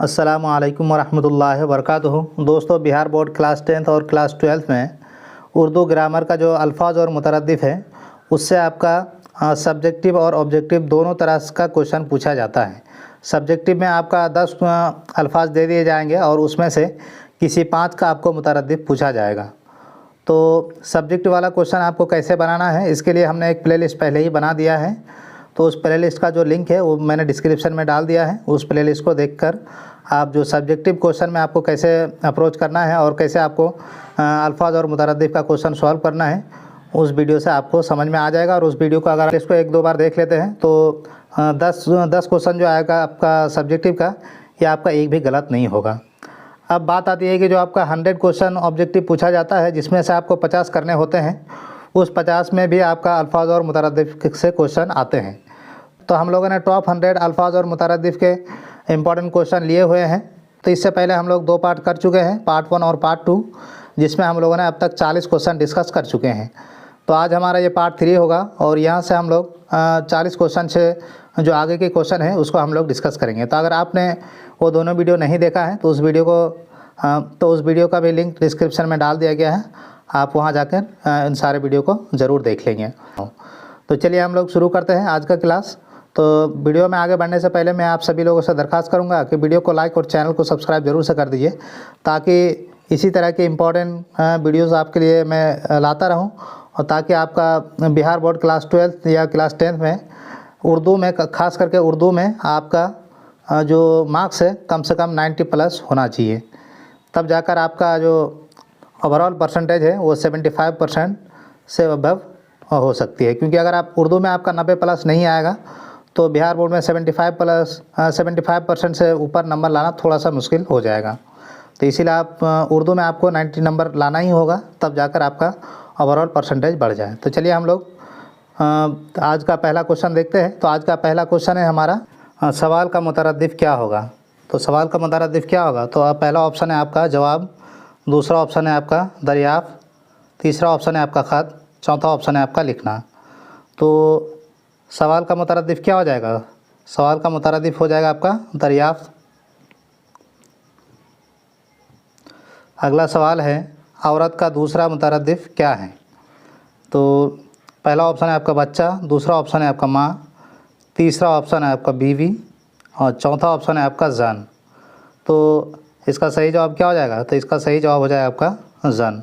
अस्सलामु अलैकुम वरहमतुल्लाहि वबरकातुहू। दोस्तों, बिहार बोर्ड क्लास 10th और क्लास 12th में उर्दू ग्रामर का जो अल्फाज और मुतरद्दिफ़ है उससे आपका सब्जेक्टिव और ऑब्जेक्टिव दोनों तरह का क्वेश्चन पूछा जाता है। सब्जेक्टिव में आपका 10 अल्फाज दे दिए जाएंगे और उसमें से किसी 5 का आपको मुतरद्दिफ़ पूछा जाएगा। तो सब्जेक्टिव वाला क्वेश्चन आपको कैसे बनाना है, इसके लिए हमने एक प्लेलिस्ट पहले ही बना दिया है। तो उस प्लेलिस्ट का जो लिंक है वो मैंने डिस्क्रिप्शन में डाल दिया है। उस प्लेलिस्ट को देखकर आप जो सब्जेक्टिव क्वेश्चन में आपको कैसे अप्रोच करना है और कैसे आपको अल्फाज और मुतरद्दिफ़ का क्वेश्चन सॉल्व करना है, उस वीडियो से आपको समझ में आ जाएगा। और उस वीडियो को अगर इसको 1-2 बार देख लेते हैं तो 10 क्वेश्चन जो आएगा आपका सब्जेक्टिव का, ये आपका एक भी गलत नहीं होगा। अब बात आती है कि जो आपका 100 क्वेश्चन ऑब्जेक्टिव पूछा जाता है जिसमें से आपको 50 करने होते हैं, उस 50 में भी आपका अल्फाज और मुतरद्दिफ़ से क्वेश्चन आते हैं। तो हम लोगों ने टॉप 100 अल्फाज और मुतरद्दिफ़ के इम्पॉर्टेंट क्वेश्चन लिए हुए हैं। तो इससे पहले हम लोग 2 पार्ट कर चुके हैं, पार्ट 1 और पार्ट 2, जिसमें हम लोगों ने अब तक 40 क्वेश्चन डिस्कस कर चुके हैं। तो आज हमारा ये पार्ट 3 होगा और यहाँ से हम लोग 40 क्वेश्चन से जो आगे के क्वेश्चन है उसको हम लोग डिस्कस करेंगे। तो अगर आपने वो दोनों वीडियो नहीं देखा है तो उस वीडियो का भी लिंक डिस्क्रिप्शन में डाल दिया गया है, आप वहाँ जाकर इन सारे वीडियो को ज़रूर देख लेंगे। तो चलिए हम लोग शुरू करते हैं आज का क्लास। तो वीडियो में आगे बढ़ने से पहले मैं आप सभी लोगों से दरख्वास्त करूंगा कि वीडियो को लाइक और चैनल को सब्सक्राइब जरूर से कर दीजिए, ताकि इसी तरह के इम्पोर्टेंट वीडियोस आपके लिए मैं लाता रहूं और ताकि आपका बिहार बोर्ड क्लास 12th या क्लास 10th में उर्दू में, ख़ास करके उर्दू में आपका जो मार्क्स है कम से कम 90+ होना चाहिए। तब जाकर आपका जो ओवरऑल परसेंटेज है वो 75% से अबव हो सकती है। क्योंकि अगर आप उर्दू में आपका 90+ नहीं आएगा तो बिहार बोर्ड में 75% से ऊपर नंबर लाना थोड़ा सा मुश्किल हो जाएगा। तो इसीलिए आप उर्दू में आपको 90 नंबर लाना ही होगा, तब जाकर आपका ओवरऑल परसेंटेज बढ़ जाए। तो चलिए हम लोग आज का पहला क्वेश्चन देखते हैं। तो आज का पहला क्वेश्चन है हमारा, सवाल का मुतरद्दिफ़ क्या होगा। तो सवाल का मुतरद्दिफ़ क्या होगा, तो पहला ऑप्शन है आपका जवाब, दूसरा ऑप्शन है आपका दरियाफ़्त, तीसरा ऑप्शन है आपका ख़त, चौथा ऑप्शन है आपका लिखना। तो सवाल का मुतरद्दिफ़ क्या हो जाएगा, सवाल का मुतरद्दिफ़ हो जाएगा आपका दरियाफ़्त। अगला सवाल है, औरत का दूसरा मुतरद्दिफ़ क्या है। तो पहला ऑप्शन है आपका बच्चा, दूसरा ऑप्शन है आपका माँ, तीसरा ऑप्शन है आपका बीवी और चौथा ऑप्शन है आपका जन। तो इसका सही जवाब क्या हो जाएगा, तो इसका सही जवाब हो जाएगा आपका जन।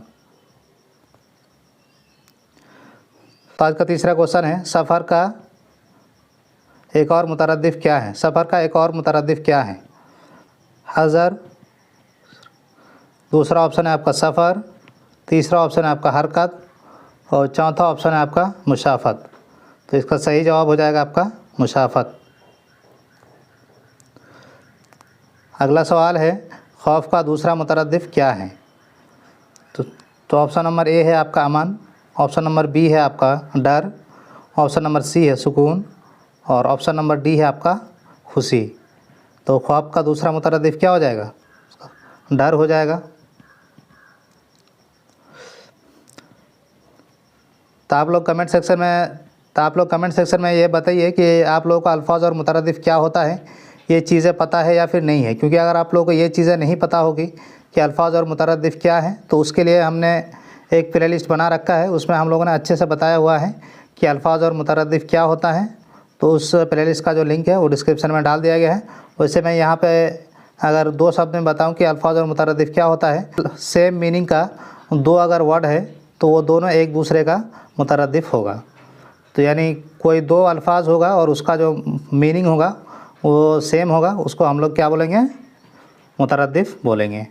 तो आज का तीसरा क्वेश्चन है, सफ़र का एक और मुतरद्दिफ़ क्या है। सफ़र का एक और मुतरद्दिफ़ क्या है, हज़र, दूसरा ऑप्शन है आपका सफ़र, तीसरा ऑप्शन है आपका हरकत और चौथा ऑप्शन है आपका मुसाफ़त। तो इसका सही जवाब हो जाएगा आपका मुसाफ़त। अगला सवाल है, खौफ का दूसरा मुतरद्दिफ़ क्या है। तो ऑप्शन नंबर ए है आपका अमन, ऑप्शन नंबर बी है आपका डर, ऑप्शन नंबर सी है सुकून और ऑप्शन नंबर डी है आपका खुशी। तो ख्वाब का दूसरा मुतरद्दिफ़ क्या हो जाएगा, डर हो जाएगा। तो आप लोग कमेंट सेक्शन में ये बताइए कि आप लोगों को अल्फाज और मुतरद्दिफ़ क्या होता है, ये चीज़ें पता है या फिर नहीं है। क्योंकि अगर आप लोगों को ये चीज़ें नहीं पता होगी कि अल्फाज और मुतरद्दिफ़ क्या है, तो उसके लिए हमने एक प्लेलिस्ट बना रखा है, उसमें हम लोगों ने अच्छे से बताया हुआ है कि अल्फाज और मुतरद्दिफ़ क्या होता है। तो उस प्लेलिस्ट का जो लिंक है वो डिस्क्रिप्शन में डाल दिया गया है। वैसे मैं यहाँ पे अगर 2 शब्द में बताऊँ कि अल्फाज और मुतरद्दिफ़ क्या होता है, सेम मीनिंग का 2 अगर वर्ड है तो वो दोनों एक दूसरे का मुतरद्दिफ़ होगा। तो यानी कोई 2 अल्फाज होगा और उसका जो मीनिंग होगा वो सेम होगा, उसको हम लोग क्या बोलेंगे, मुतरद्दिफ़ बोलेंगे।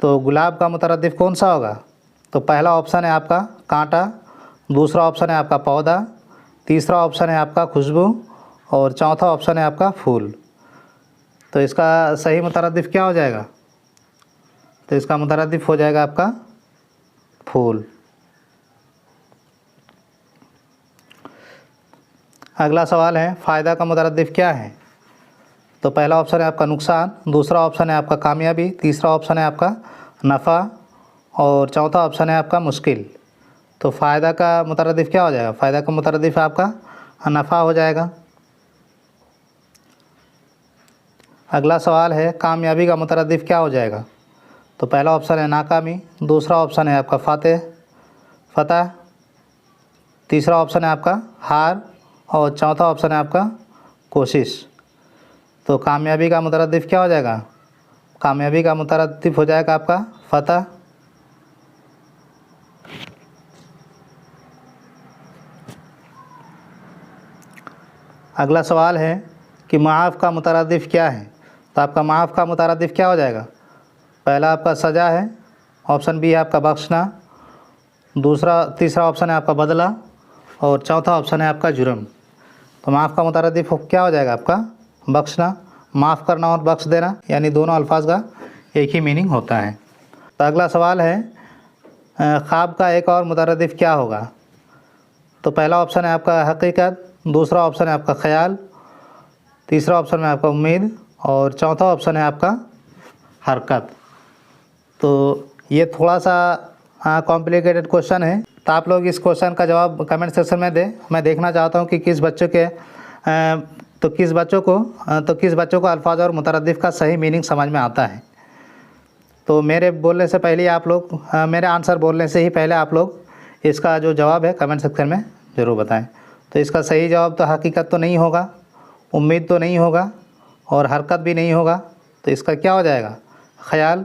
तो गुलाब का मुतरद्दिफ़ कौन सा होगा, तो पहला ऑप्शन है आपका कांटा, दूसरा ऑप्शन है आपका पौधा, तीसरा ऑप्शन है आपका खुशबू और चौथा ऑप्शन है आपका फूल। तो इसका सही मुतरद्दिफ़ क्या हो जाएगा, तो इसका मुतरद्दिफ़ हो जाएगा आपका फूल। अगला सवाल है, फ़ायदा का मुतरद्दिफ़ क्या है। तो पहला ऑप्शन है आपका नुकसान, दूसरा ऑप्शन है आपका कामयाबी, तीसरा ऑप्शन है आपका नफ़ा और चौथा ऑप्शन है आपका मुश्किल। तो फ़ायदा का मुतरद्दिफ़ क्या हो जाएगा, फ़ायदा का मुतरद्दिफ़ आपका नफ़ा हो जाएगा। अगला सवाल है कामयाबी का मुतरद्दिफ क्या हो जाएगा। तो पहला ऑप्शन है नाकामी, दूसरा ऑप्शन है आपका फतह, तीसरा ऑप्शन है आपका हार और चौथा ऑप्शन है आपका कोशिश। तो कामयाबी का मुतरद्दिफ क्या हो जाएगा। कामयाबी का मुतरद्दिफ हो जाएगा आपका फतह। अगला सवाल है कि माफ़ का मुतरद्दिफ क्या है। तो आपका माफ़ का मुतरद्दिफ क्या हो जाएगा। पहला आपका सज़ा है, ऑप्शन बी है आपका बख्शना, तीसरा ऑप्शन है आपका बदला और चौथा ऑप्शन है आपका जुर्म। तो माफ़ का मुतरद्दिफ क्या हो जाएगा आपका बख्शना। माफ़ करना और बख्श देना यानी दोनों अल्फाज का एक ही मीनिंग होता है। तो अगला सवाल है ख्वाब का एक और मुतरद्दिफ क्या होगा। तो पहला ऑप्शन है आपका हकीकत, दूसरा ऑप्शन है आपका ख्याल, तीसरा ऑप्शन है आपका उम्मीद और चौथा ऑप्शन है आपका हरकत। तो ये थोड़ा सा कॉम्प्लिकेटेड क्वेश्चन है, तो आप लोग इस क्वेश्चन का जवाब कमेंट सेक्शन में दें। मैं देखना चाहता हूँ कि किस बच्चों को अल्फाज और मुतरद्दिफ का सही मीनिंग समझ में आता है। तो मेरे बोलने से पहले आप लोग मेरे आंसर बोलने से ही पहले आप लोग इसका जो जवाब है कमेंट सेक्शन में ज़रूर बताएं। तो इसका सही जवाब तो हकीकत तो नहीं होगा, उम्मीद तो नहीं होगा और हरकत भी नहीं होगा। तो इसका क्या हो जाएगा ख्याल।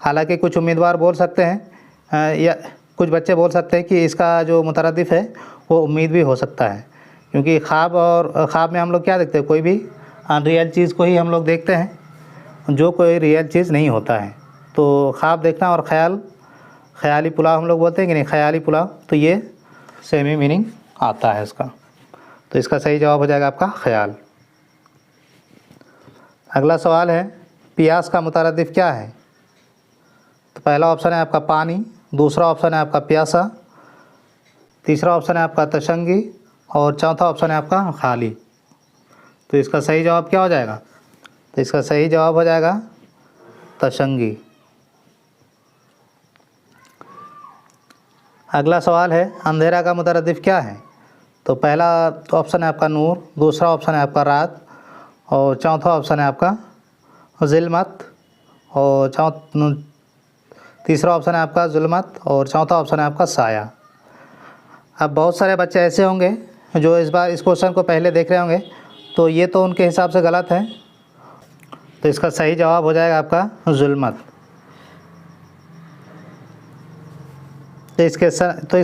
हालांकि कुछ उम्मीदवार बोल सकते हैं या कुछ बच्चे बोल सकते हैं कि इसका जो मुतरद्दिफ है वो उम्मीद भी हो सकता है, क्योंकि ख्वाब में हम लोग क्या देखते हैं, कोई भी रियल चीज़ को ही हम लोग देखते हैं जो कोई रियल चीज़ नहीं होता है। तो ख्वाब देखना और ख्याली पुलाव हम लोग बोलते हैं कि नहीं, ख्याली पुलाव, तो ये सेम ही मीनिंग आता है इसका। तो इसका सही जवाब हो जाएगा आपका ख्याल। अगला सवाल है प्यास का मुतरद्दिफ क्या है। तो पहला ऑप्शन है आपका पानी, दूसरा ऑप्शन है आपका प्यासा, तीसरा ऑप्शन है आपका तशंगी और चौथा ऑप्शन है आपका खाली। तो इसका सही जवाब क्या हो जाएगा। तो इसका सही जवाब हो जाएगा तशंगी। अगला सवाल है अंधेरा का मुतरद्दिफ क्या है। तो पहला ऑप्शन है आपका नूर, दूसरा ऑप्शन है आपका रात और चौथा ऑप्शन है आपका ज़िल्मत और तीसरा ऑप्शन है आपका जुल्मत और चौथा ऑप्शन है आपका साया। अब बहुत सारे बच्चे ऐसे होंगे जो इस बार इस क्वेश्चन को पहले देख रहे होंगे, तो ये तो उनके हिसाब से गलत है। तो इसका सही जवाब हो जाएगा आपका जुल्मत। तो इस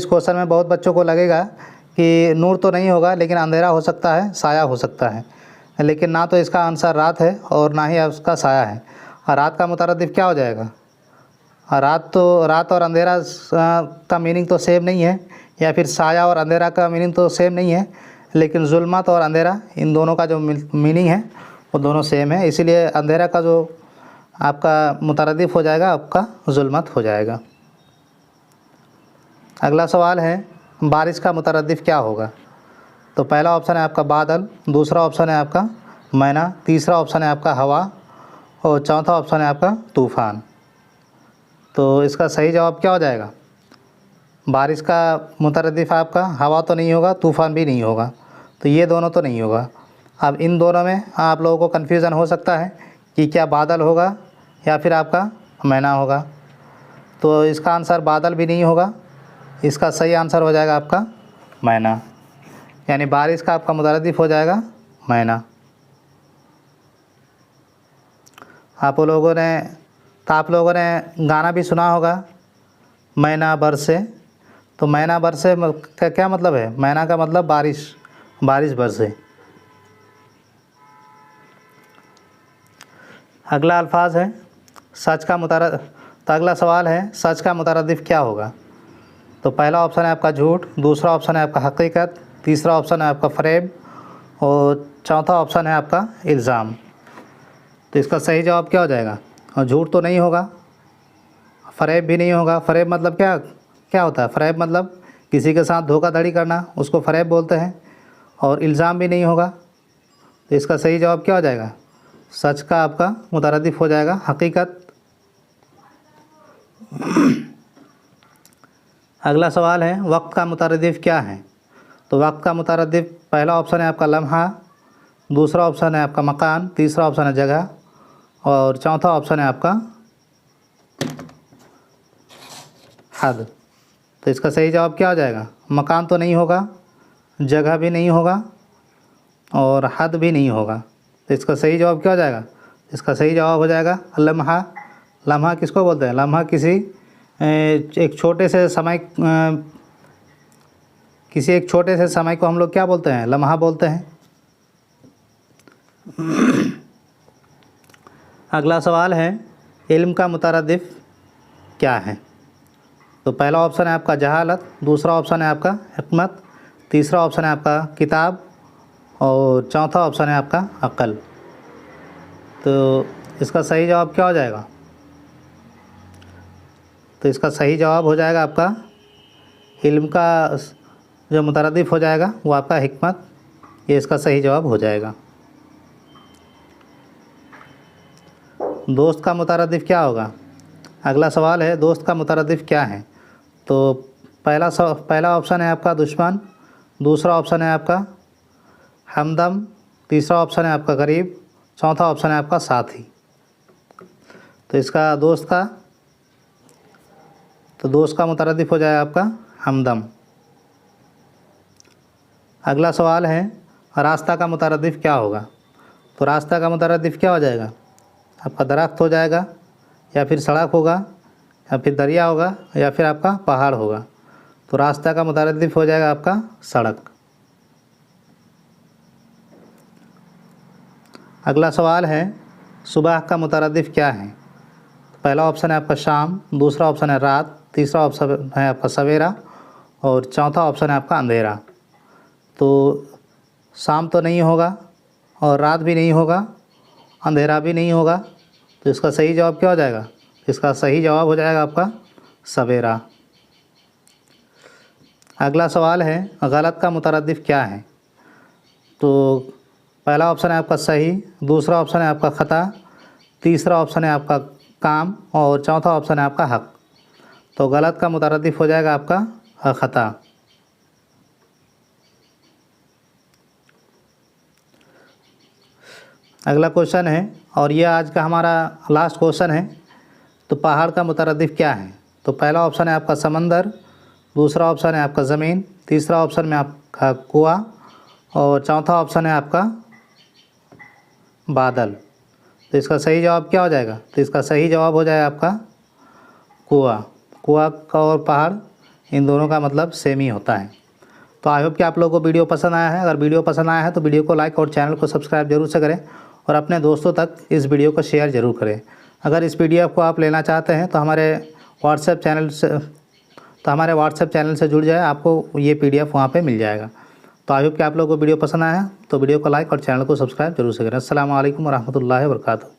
क्वेश्चन में बहुत बच्चों को लगेगा कि नूर तो नहीं होगा लेकिन अंधेरा हो सकता है, साया हो सकता है, लेकिन ना तो इसका आंसर रात है और ना ही उसका साया है। और रात का मुतरद्दिफ क्या हो जाएगा। रात और अंधेरा का मीनिंग तो सेम नहीं है, या फिर साया और अंधेरा का मीनिंग तो सेम नहीं है, लेकिन जुल्मत और अंधेरा इन दोनों का जो मीनिंग है वो दोनों सेम है। इसीलिए अंधेरा का जो आपका मुतरद्दिफ हो जाएगा आपका जुल्मत हो जाएगा। अगला सवाल है बारिश का मुतरद्दिफ क्या होगा। तो पहला ऑप्शन है आपका बादल, दूसरा ऑप्शन है आपका मैना, तीसरा ऑप्शन है आपका हवा और चौथा ऑप्शन है आपका तूफ़ान। तो इसका सही जवाब क्या हो जाएगा। बारिश का मुतरद्दिफ आपका हवा तो नहीं होगा, तूफ़ान भी नहीं होगा, तो ये दोनों तो नहीं होगा। अब इन दोनों में आप लोगों को कन्फ्यूज़न हो सकता है कि क्या बादल होगा या फिर आपका मैना होगा। तो इसका आंसर बादल भी नहीं होगा, इसका सही आंसर हो जाएगा आपका मैना, यानी बारिश का आपका मुतरद्दिफ हो जाएगा मैना। आप लोगों ने गाना भी सुना होगा मैना बरसे। तो मैना बरसे का क्या मतलब है। मैना का मतलब बारिश बरसे। अगला अल्फाज है तो अगला सवाल है सच का मुतरद्दिफ क्या होगा। तो पहला ऑप्शन है आपका झूठ, दूसरा ऑप्शन है आपका हकीकत, तीसरा ऑप्शन है आपका फ़रेब और चौथा ऑप्शन है आपका इल्ज़ाम। तो इसका सही जवाब क्या हो जाएगा। और झूठ तो नहीं होगा, फ़रेब भी नहीं होगा। फ़रेब मतलब क्या होता है। फ़रेब मतलब किसी के साथ धोखाधड़ी करना, उसको फ़रेब बोलते हैं। और इल्ज़ाम भी नहीं होगा। तो इसका सही जवाब क्या हो जाएगा। सच का आपका मुतरद्दिफ हो जाएगा हकीकत। अगला सवाल है वक्त का मुतरद्दिफ क्या है। तो वक्त का मुतरद्दिफ पहला ऑप्शन है आपका लम्हा, दूसरा ऑप्शन है आपका मकान, तीसरा ऑप्शन है जगह और चौथा ऑप्शन है आपका हद। तो इसका सही जवाब क्या हो जाएगा? मकान तो नहीं होगा, जगह भी नहीं होगा और हद भी नहीं होगा। तो इसका सही जवाब क्या हो जाएगा? इसका सही जवाब हो जाएगा लम्हा। लम्हा किसको बोलते हैं? लम्हा किसी एक छोटे से समय को हम लोग क्या बोलते हैं? लम्हा बोलते हैं। अगला सवाल है, इल्म का मुतरद्दिफ क्या है? तो पहला ऑप्शन है आपका जहालत, दूसरा ऑप्शन है आपका हिकमत, तीसरा ऑप्शन है आपका किताब और चौथा ऑप्शन है आपका अक्ल। तो इसका सही जवाब क्या हो जाएगा? तो इसका सही जवाब हो जाएगा आपका इल्म का जो मुतरद्दिफ हो जाएगा वो आपका हिकमत, ये इसका सही जवाब हो जाएगा। दोस्त का मुतरद्दिफ क्या होगा? अगला सवाल है, दोस्त का मुतरद्दिफ क्या है? तो पहला ऑप्शन है आपका दुश्मन, दूसरा ऑप्शन है आपका हमदम, तीसरा ऑप्शन है आपका गरीब, चौथा ऑप्शन है आपका साथी। तो इसका दोस्त का मुतरद्दिफ हो जाएगा आपका हमदम। अगला सवाल है, रास्ता का मुतरद्दिफ क्या होगा? तो रास्ता का मुतरद्दिफ क्या हो जाएगा? आपका दरख्त हो जाएगा, या फिर सड़क होगा, या फिर दरिया होगा, या फिर आपका पहाड़ होगा। तो रास्ता का मुतरद्दिफ हो जाएगा आपका सड़क। अगला सवाल है, सुबह का मुतरद्दिफ क्या है? पहला ऑप्शन है आपका शाम, दूसरा ऑप्शन है रात, तीसरा ऑप्शन है आपका सवेरा और चौथा ऑप्शन है आपका अंधेरा। तो शाम तो नहीं होगा और रात भी नहीं होगा, अंधेरा भी नहीं होगा। तो इसका सही जवाब क्या हो जाएगा? इसका सही जवाब हो जाएगा आपका सवेरा। अगला सवाल है, गलत का मुतरद्दिफ क्या है? तो पहला ऑप्शन है आपका सही, दूसरा ऑप्शन है आपका ख़ता, तीसरा ऑप्शन है आपका काम और चौथा ऑप्शन है आपका हक। तो गलत का मुतरद्दिफ हो जाएगा आपका ख़ता। अगला क्वेश्चन है और यह आज का हमारा लास्ट क्वेश्चन है। तो पहाड़ का मुतरद्दिफ क्या है? तो पहला ऑप्शन है आपका समंदर, दूसरा ऑप्शन है आपका ज़मीन, तीसरा ऑप्शन में आपका कुआं और चौथा ऑप्शन है आपका बादल। तो इसका सही जवाब क्या हो जाएगा? तो इसका सही जवाब हो जाएगा आपका कुआं। कुआं का और पहाड़ इन दोनों का मतलब सेम ही होता है। तो आई होप कि आप लोगों को वीडियो पसंद आया है। अगर वीडियो पसंद आया है तो वीडियो को लाइक और चैनल को सब्सक्राइब जरूर से करें और अपने दोस्तों तक इस वीडियो को शेयर ज़रूर करें। अगर इस PDF को आप लेना चाहते हैं तो हमारे व्हाट्सएप चैनल से जुड़ जाए, आपको ये PDF वहाँ पे मिल जाएगा। तो आई होप कि आप लोगों को वीडियो पसंद आया है तो वीडियो को लाइक और चैनल को सब्सक्राइब जरूर से करें। अस्सलाम वालेकुम व रहमतुल्लाहि व बरकातुहू।